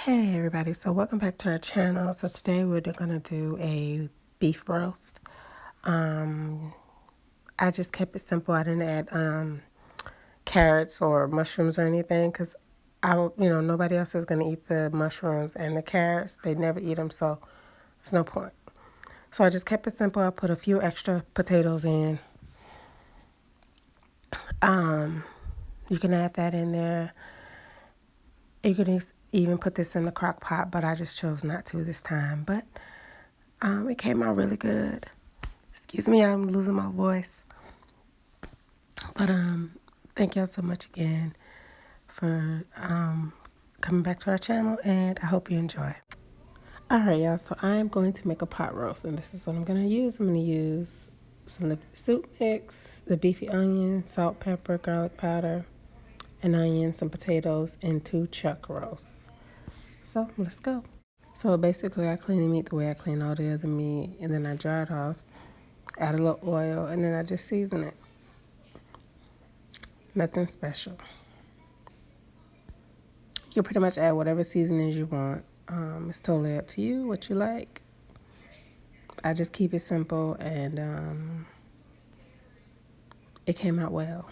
Hey everybody, so welcome back to our channel. So today we're gonna do a beef roast. I just kept it simple. I didn't add carrots or mushrooms or anything because nobody else is gonna eat the mushrooms and the carrots. They never eat them, so it's no point. So I just kept it simple. I put a few extra potatoes in. You can add that in there. You can even put this in the crock pot, but I just chose not to this time. But it came out really good. Excuse me, I'm losing my voice. But thank y'all so much again for coming back to our channel, and I hope you enjoy. Alright y'all, so I'm going to make a pot roast, and this is what I'm going to use. I'm going to use some soup mix, the beefy onion, salt, pepper, garlic powder, an onion, some potatoes, and 2 chuck roasts. So let's go. So basically I clean the meat the way I clean all the other meat, and then I dry it off, add a little oil, and then I just season it. Nothing special. You can pretty much add whatever seasonings you want. It's totally up to you, what you like. I just keep it simple, and it came out well.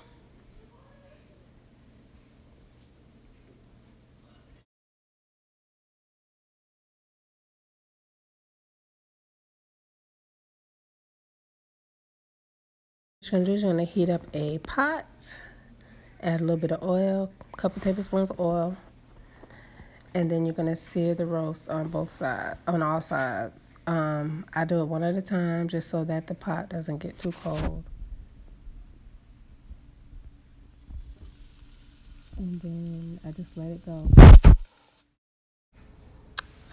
What you're going to heat up a pot, add a little bit of oil, a couple tablespoons of oil, and then you're going to sear the roast on both sides, on all sides. I do it one at a time just so that the pot doesn't get too cold. And then I just let it go.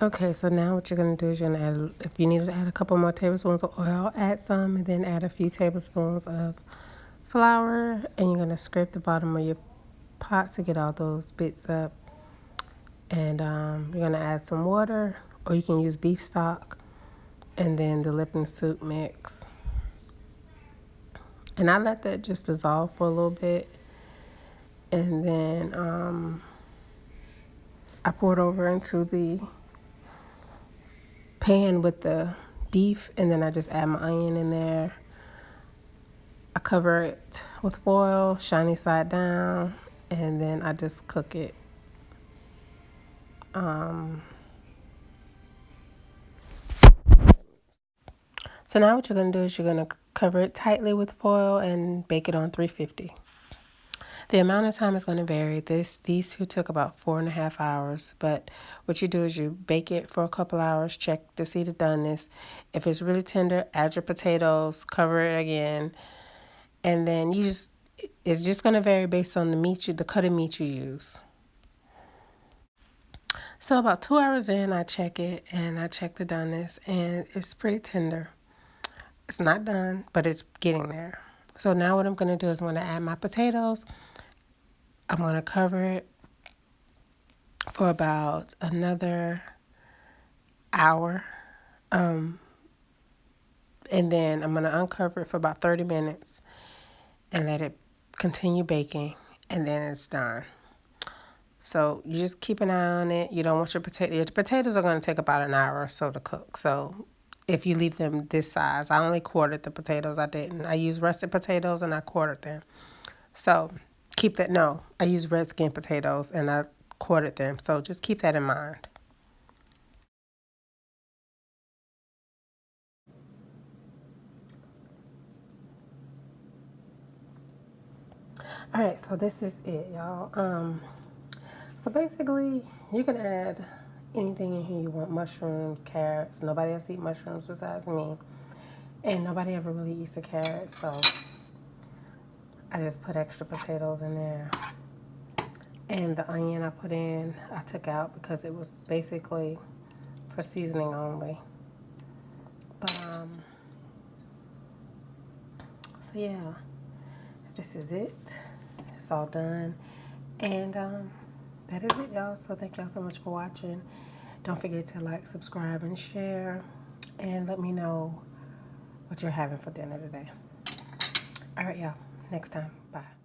Okay, so now what you're going to do is you're going to add, if you need to add a couple more tablespoons of oil, add some, and then add a few tablespoons of flour, and you're going to scrape the bottom of your pot to get all those bits up. And you're going to add some water, or you can use beef stock, and then the Lipton soup mix. And I let that just dissolve for a little bit, and then I pour it over into the pan with the beef, and then I just add my onion in there. I cover it with foil, shiny side down, and then I just cook it. So now what you're going to do is you're going to cover it tightly with foil and bake it on 350. The amount of time is going to vary. These two took about 4.5 hours, but what you do is you bake it for a couple hours, check to see the doneness. If it's really tender, add your potatoes, cover it again, and then it's just going to vary based on the cut of meat you use. So about 2 hours in, I check it, and I check the doneness, and it's pretty tender. It's not done, but it's getting there. So now what I'm going to do is I'm going to add my potatoes. I'm going to cover it for about another hour. And then I'm going to uncover it for about 30 minutes and let it continue baking, and then it's done. So you just keep an eye on it. You don't want your potatoes are going to take about an hour or so to cook. So if you leave them this size, I only quartered the potatoes. I used russet potatoes and I quartered them. So I used red skin potatoes and I quartered them. So just keep that in mind. All right, so this is it, y'all. So basically, you can add anything in here you want: mushrooms, carrots. Nobody else eats mushrooms besides me, and nobody ever really eats the carrots, so I just put extra potatoes in there. And the onion I took out because it was basically for seasoning only. But so yeah, this is it. It's all done, and that is it, y'all. So thank y'all so much for watching. Don't forget to like, subscribe, and share, and let me know what you're having for dinner today. All right, y'all. Next time. Bye.